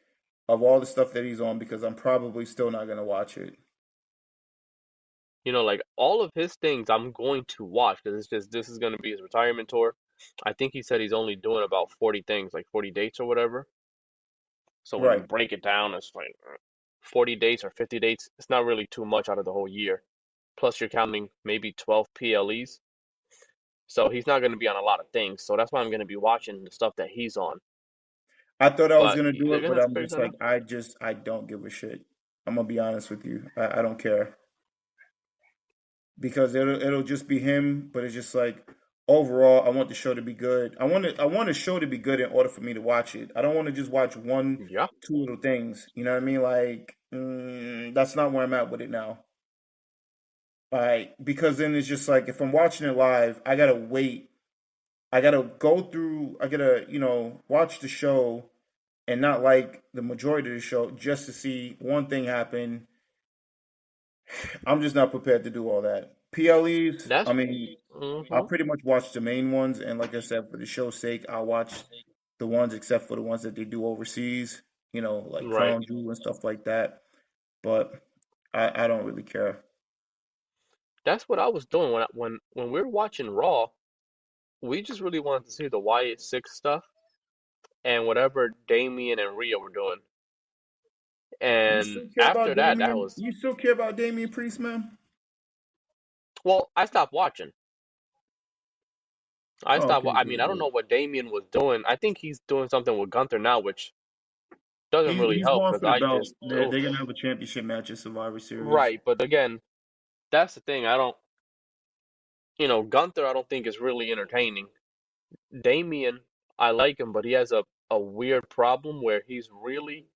of all the stuff that he's on because I'm probably still not going to watch it. Like all of his things, I'm going to watch because it's just this is going to be his retirement tour. I think he said he's only doing about 40 things, like 40 dates or whatever. So when you Right. break it down, it's like 40 dates or 50 dates. It's not really too much out of the whole year. Plus, you're counting maybe 12 PLEs. So he's not going to be on a lot of things. So that's why I'm going to be watching the stuff that he's on. I thought I was But going to do they're it, going to but have to I'm figure just that like, out. I don't give a shit. I'm going to be honest with you. I don't care because it'll just be him, but it's just like overall, I want the show to be good. I want a show to be good in order for me to watch it. I don't want to just watch one, Yeah, two little things. You know what I mean? Like that's not where I'm at with it now. Like because then it's just like if I'm watching it live, I gotta wait. I gotta go through. I gotta watch the show and not like the majority of the show just to see one thing happen. I'm just not prepared to do all that. PLEs, I that's. mean, I Hmm. pretty much watch the main ones, and like I said, for the show's sake, I'll watch the ones except for the ones that they do overseas, like Right. Crown Jewel and stuff like that. But I don't really care. That's what I was doing when we were watching Raw. We just really wanted to see the Wyatt Six stuff and whatever Damien and Rhea were doing. You And still care after about that, that Damien? was You still care about Damien Priest, man? well. I stopped watching. I Oh, stopped. okay, I mean, good, I don't good. know what Damien was doing. I think he's doing something with Gunther now, which doesn't really He's help going because for the I belt. just They're gonna have a championship match at Survivor Series. right. But again, that's the thing. I don't. Gunther. I don't think is really entertaining. Damien, I like him, but he has a weird problem where he's really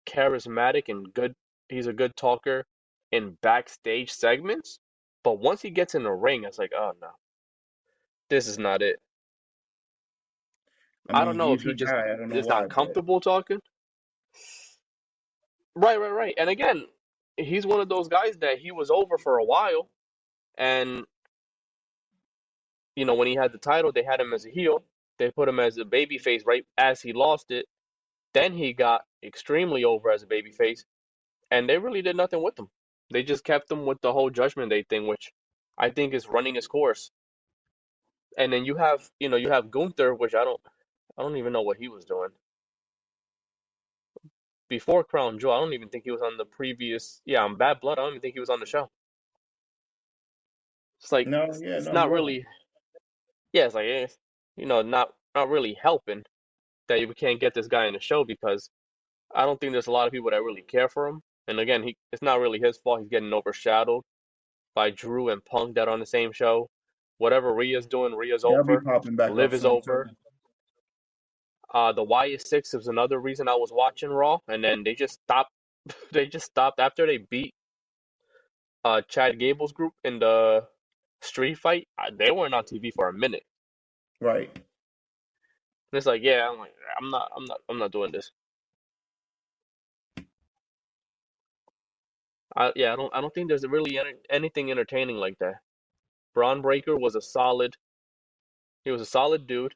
charismatic and good. He's a good talker in backstage segments, but once he gets in the ring, it's like, oh no, this is not it. I I don't mean, know if he's he the just guy. I don't know is why, not but comfortable talking. Right, right, right. And again, he's one of those guys that he was over for a while, and when he had the title, they had him as a heel. They put him as a babyface right as he lost it. Then he got extremely over as a babyface, and they really did nothing with him. They just kept him with the whole Judgment Day thing, which I think is running its course. And then you have Gunther, which I don't even know what he was doing before Crown Jewel. I don't even think he was on the previous. Yeah, on Bad Blood. I don't even think he was on the show. It's like no, it's, yeah, it's no, he not wasn't. really. Yeah, it's like not really helping that you can't get this guy in the show because I don't think there's a lot of people that really care for him. And again, it's not really his fault. He's getting overshadowed by Drew and Punk that are on the same show. Whatever Rhea's doing, Rhea's They'll be over. popping back Liv up is soon too. over. The Wyatt Six was another reason I was watching Raw, and then they just stopped. They just stopped after they beat Chad Gable's group in the street fight. They weren't on TV for a minute. Right. And it's like, yeah, I'm not doing this. I don't think there's really anything entertaining like that. Braun Breaker was he was a solid dude.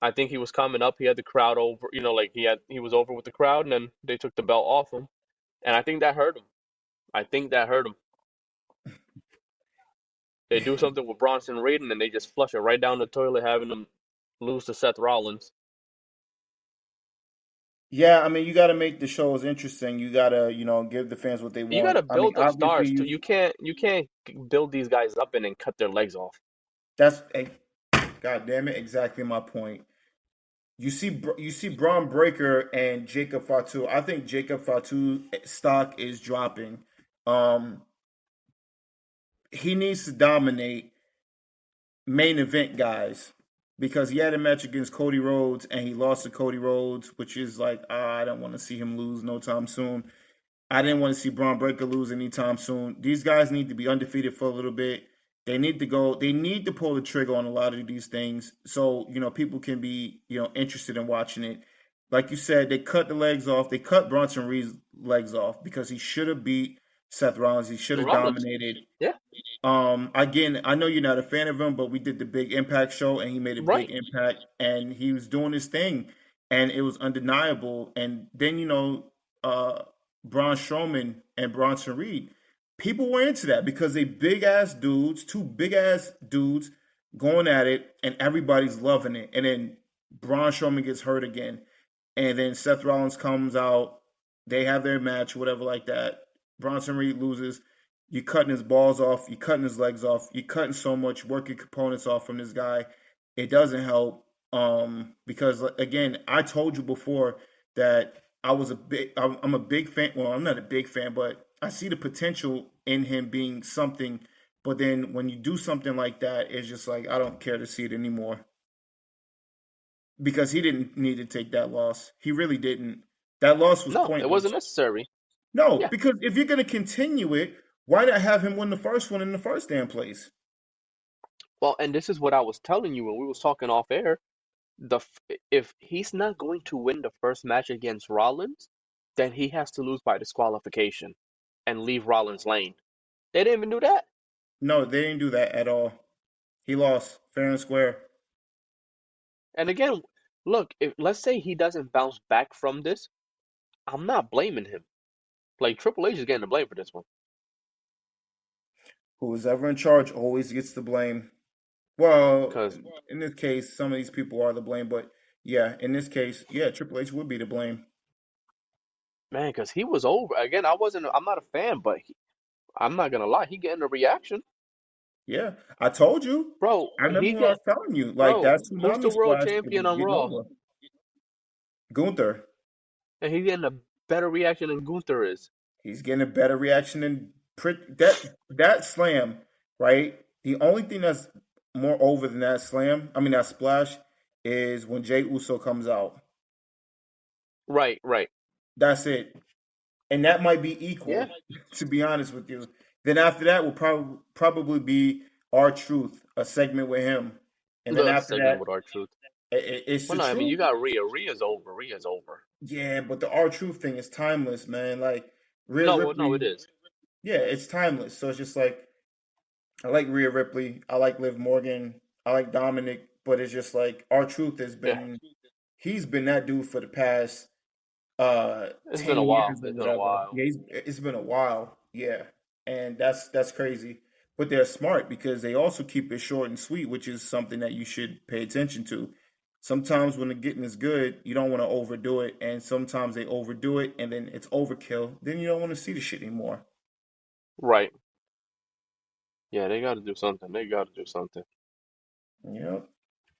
I think he was coming up. He had the crowd over, like he was over with the crowd, and then they took the belt off him, and I think that hurt him. I think that hurt him. They do something with Bronson Reed, and then they just flush it right down the toilet, having him lose to Seth Rollins. Yeah, I mean, you got to make the shows interesting. You got to, give the fans what they You want. gotta I mean, build the obviously, stars too. You can't build these guys up and then cut their legs off. that's, God damn it, exactly my point. You see Braun Breaker and Jacob Fatu. I think Jacob Fatu stock is dropping. Um, he needs to dominate main event guys. because he had a match against Cody Rhodes and he lost to Cody Rhodes, which is like, I don't want to see him lose no time soon. I didn't want to see Braun Breaker lose anytime soon. These guys need to be undefeated for a little bit. They need to go. They need to pull the trigger on a lot of these things, so people can be interested in watching it. Like you said, they cut the legs off. They cut Bronson Reed's legs off because he should have beat Seth Rollins. He should have Rollins. dominated. Yeah. Again, I know you're not a fan of him, but we did the Big Impact show, and he made a big Right. impact, and he was doing his thing, and it was undeniable. And then uh, Braun Strowman and Bronson Reed, people were into that because they big ass dudes, two big ass dudes going at it, and everybody's loving it. And then Braun Strowman gets hurt again, and then Seth Rollins comes out. They have their match, whatever, like that. Bronson Reed loses. You're cutting his balls off. You're cutting his legs off. You're cutting so much working components off from this guy. It doesn't help. Because again, I told you before that I'm a big fan. Well, I'm not a big fan, but I see the potential in him being something. But then when you do something like that, it's just like I don't care to see it anymore because he didn't need to take that loss. He really didn't. That loss was No, it wasn't pointless. necessary. No, Yeah. because if you're going to continue it, why not have him win the first one in the first damn place? Well, and this is what I was telling you when we was talking off air. If he's not going to win the first match against Rollins, then he has to lose by disqualification and leave Rollins lane. They didn't even do that. No, they didn't do that at all. He lost fair and square. And again, look, if let's say he doesn't bounce back from this, I'm not blaming him. Like Triple H is getting the blame for this one. Who is ever in charge always gets the blame. Well, Cause in this case, some of these people are the blame, but yeah, in this case, yeah, Triple H would be to blame. man, cause he was over. Again, I'm not a fan, but I'm not gonna lie, he getting a reaction. Yeah, I told you. Bro, I remember he when I get was telling you, like bro, that who's the tsunami world splash, it champion was on getting Raw? over. Gunther, And he's getting a better reaction than Gunther is. he's getting a better reaction than that slam, right? The only thing that's more over than that slam, I mean that splash, is when Jay Uso comes out. Right, right. That's it. And that might be equal, Yeah. to be honest with you. Then after that will probably be our truth, a segment with him, and then The after segment that, with our truth. it's Well the no, I mean truth. you got Rhea. Rhea's over. Rhea's over. Yeah, but the our truth thing is timeless, man. Like Rhea No, well, no, it Ripley, is. yeah, it's timeless. So it's just like I like Rhea Ripley, I like Liv Morgan, I like Dominic, but it's just like our truth has Yeah. been he's been that dude for the past It's been 10 a while. years or It's been a whatever. while. Yeah, it's been a while. Yeah. And that's crazy. But they're smart because they also keep it short and sweet, which is something that you should pay attention to. Sometimes when the getting is good, you don't want to overdo it, and sometimes they overdo it and then it's overkill. Then you don't want to see the shit anymore. Right. Yeah, they gotta do something. They gotta do something. Yep.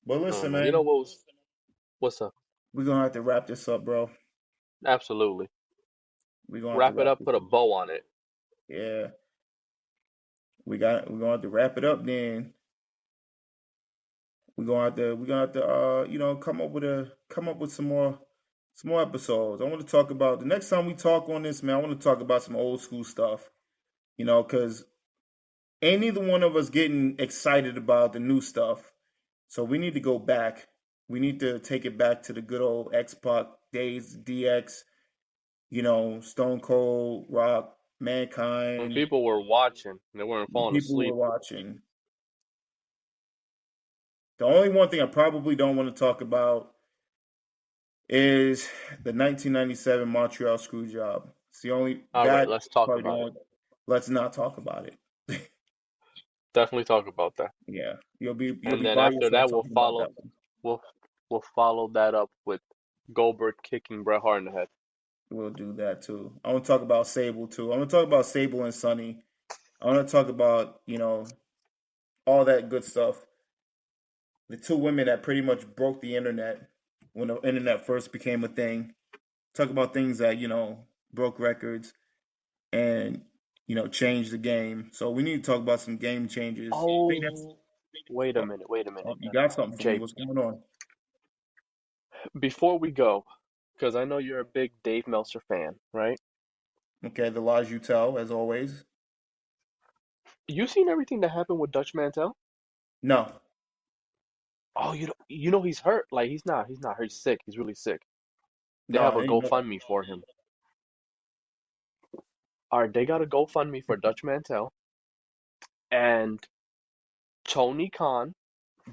But Oh listen, man. You know man, what's up? we're gonna have to wrap this up, bro. Absolutely. We're gonna have to Wrap it wrap up, this put a up. bow on it. Yeah. We're gonna have to wrap it up then. We're gonna have to come up with some more episodes. I want to talk about the next time we talk on this, man. I want to talk about some old school stuff, because ain't neither one of us getting excited about the new stuff. So we need to go back. We need to take it back to the good old X Pac days, DX, Stone Cold, Rock, When Mankind. people were watching, they weren't The falling people were asleep. watching. The only one thing I probably don't want to talk about is the 1997 Montreal Screwjob. It's the only All right, that let's is talk probably the about it. only. Let's not talk about it. Definitely talk about that. Yeah, you'll And be then by after yourself that, talking about that one. we'll we'll follow that up with Goldberg kicking Bret Hart in the head. We'll do that too. I want to talk about Sable too. I want to talk about Sable and Sonny. I want to talk about all that good stuff. The two women that pretty much broke the internet when the internet first became a thing. Talk about things that broke records and changed the game. So we need to talk about some game changes. I think that's Oh, Wait a Oh, minute. Wait a oh, minute. you got something for me? Jay, What's going on? before we go, because I know you're a big Dave Meltzer fan, right? Okay, the lies you tell, as always. You seen everything that happened with Dutch Mantel? No, Oh, you know he's hurt. Like he's not hurt. He's sick. He's really sick. They no, have I a didn't know that. GoFundMe for him. All right, they got a GoFundMe for Dutch Mantel, and Tony Khan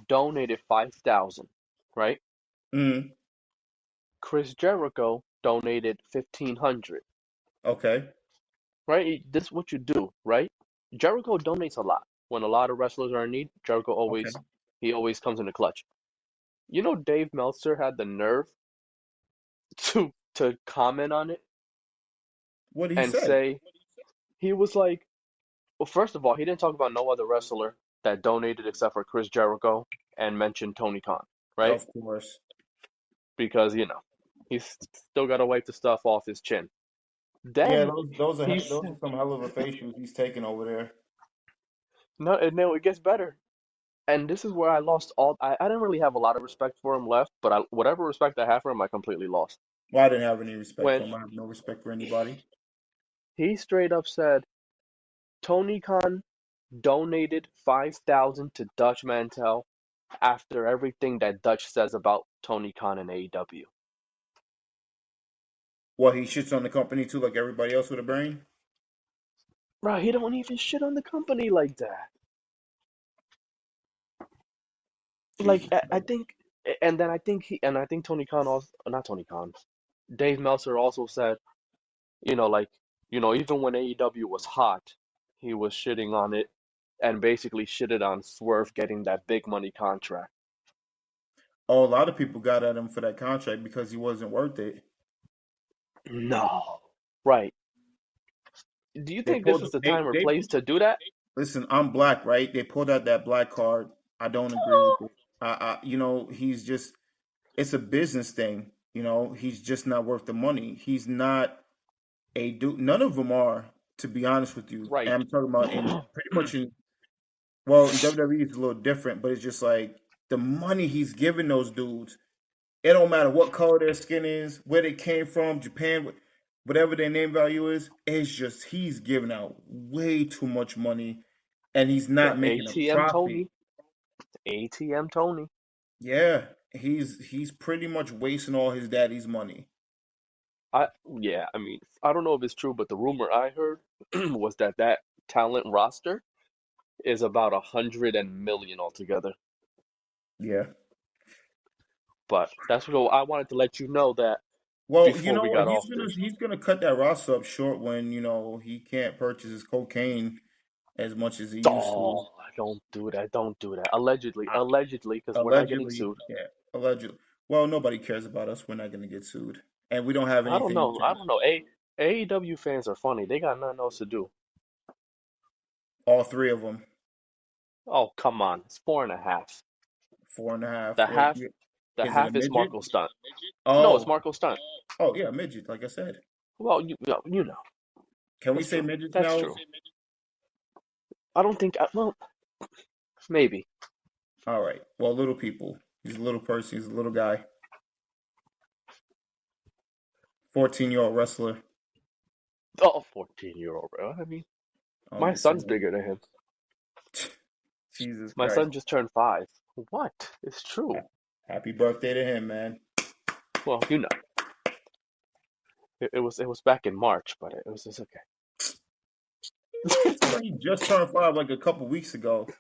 donated 5,000, right? Mm, Chris Jericho donated 1,500, okay, right? This is what you do, right? Jericho donates a lot. When a lot of wrestlers are in need, Jericho okay. always comes in the clutch. You know, Dave Meltzer had the nerve to comment on it What did he and say? say he was like, well, first of all, he didn't talk about no other wrestler that donated except for Chris Jericho and mentioned Tony Khan, right? Of course. Because he's still got to wipe the stuff off his chin. Yeah, Then those he's are some hell of a facials he's taking over there. no, and no, it gets better. And this is where I lost all. I didn't really have a lot of respect for him left, but whatever respect I have for him, I completely lost. Well, I didn't have any respect When for him. I have no respect for anybody. he straight up said Tony Khan donated 5,000 to Dutch Mantel after everything that Dutch says about Tony Khan and AEW. Well, he shits on the company too, like everybody else with a brain. Right, he don't even shit on the company like that. Like Jesus I Christ. think, and then I think Tony Khan also, not Tony Khan, Dave Meltzer also said, like, even when AEW was hot, he was shitting on it and basically shitted on Swerve getting that big money contract. Oh, a lot of people got at him for that contract because he wasn't worth it. No. Right. Do you They think this pulled is the they time or they place to do that? listen. I'm black, right? They pulled out that black card. I don't agree with it. He's just it's a business thing. He's just not worth the money. He's not a dude. None of them are, to be honest with you. And Right. I'm talking about in pretty much in well, in WWE it's a little different, but it's just like the money he's giving those dudes. It don't matter what color their skin is, where they came from, Japan, whatever their name value is. It's just he's giving out way too much money, and he's not making a ATM profit. Tony. ATM Tony. Yeah, he's pretty much wasting all his daddy's money. Yeah, I mean, I don't know if it's true, but the rumor I heard was that talent roster is about 100 million altogether. Yeah. But that's what I wanted to let you know that Well, you before know we what? got off this. He's gonna cut that roster up short when he can't purchase his cocaine as much as he used to. Oh, don't do that. Don't do that. Allegedly, I, allegedly, because we're not getting allegedly, sued. yeah, allegedly. Well, nobody cares about us. We're not gonna get sued, and we don't have I don't anything know. I to don't know. AEW fans are funny. They got nothing else to do. all three of them. Oh, come on. It's 4.5. Four and a half. The What half, the is it? A half is midget? Marco Stunt. No, it's Oh, Marco Stunt. oh yeah, midget. Like I said, Well, you know, can we that's say true. midgets That's now? true. I don't think. Well, maybe. All right. Well, little people. He's a little person. He's a little guy. 14-year-old wrestler. Oh, 14-year-old, bro. I mean, I'm my just son's saying. bigger than him. Jesus My Christ. son just turned 5. What? It's true. Happy birthday to him, man. Well, it was back in March, but it's okay. It seems like he just turned 5 like a couple weeks ago.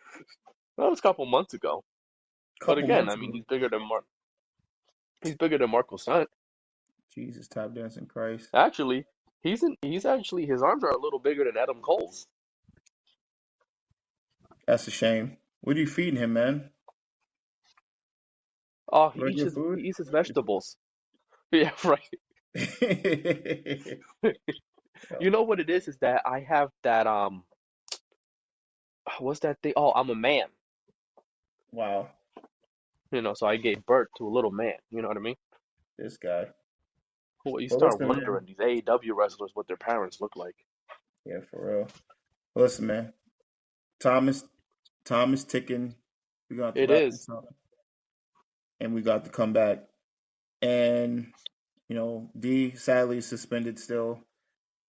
That was a couple months ago. But Couple again, months I mean, ago. he's bigger than Mark. He's bigger than Marco Stunt. Jesus, tap dancing Christ. Actually, He's actually his arms are a little bigger than Adam Cole's. That's a shame. What are you feeding him, man? Oh, Regular he food? eats his vegetables. Yeah, right. You know what it is? Is that I have that what's that thing? Oh, I'm a man. Wow, So I gave birth to a little man. You know what I mean? this guy. Well, you Well, start listen, man. wondering these AEW wrestlers what their parents look like. Yeah, for real. Listen, man. Time is ticking. We're gonna have to It wrap is. this up, and we got to come back. And D sadly is suspended still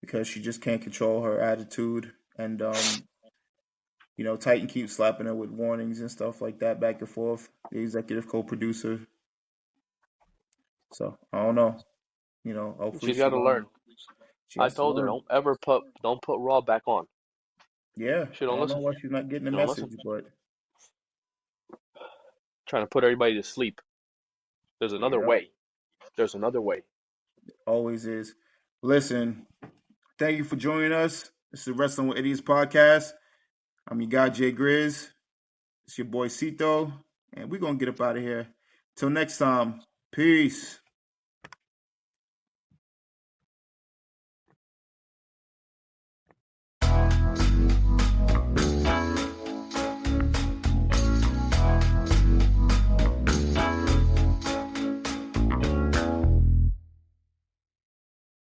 because she just can't control her attitude, and Titan keeps slapping her with warnings and stuff like that back and forth. The executive co-producer. So I don't know. Hopefully She's got to learn. she I has to told her learn. don't put Raw back on. Yeah, She I don't don't know listen. why she's not getting the She don't listen. message, but Trying to put everybody to sleep. There's another yeah, way. There's another way. always is. Listen, thank you for joining us. This is Wrestling with Idiots podcast. I'm your guy Jay Grizz. It's your boy Citoo, and we're gonna get up out of here. Till next time, peace.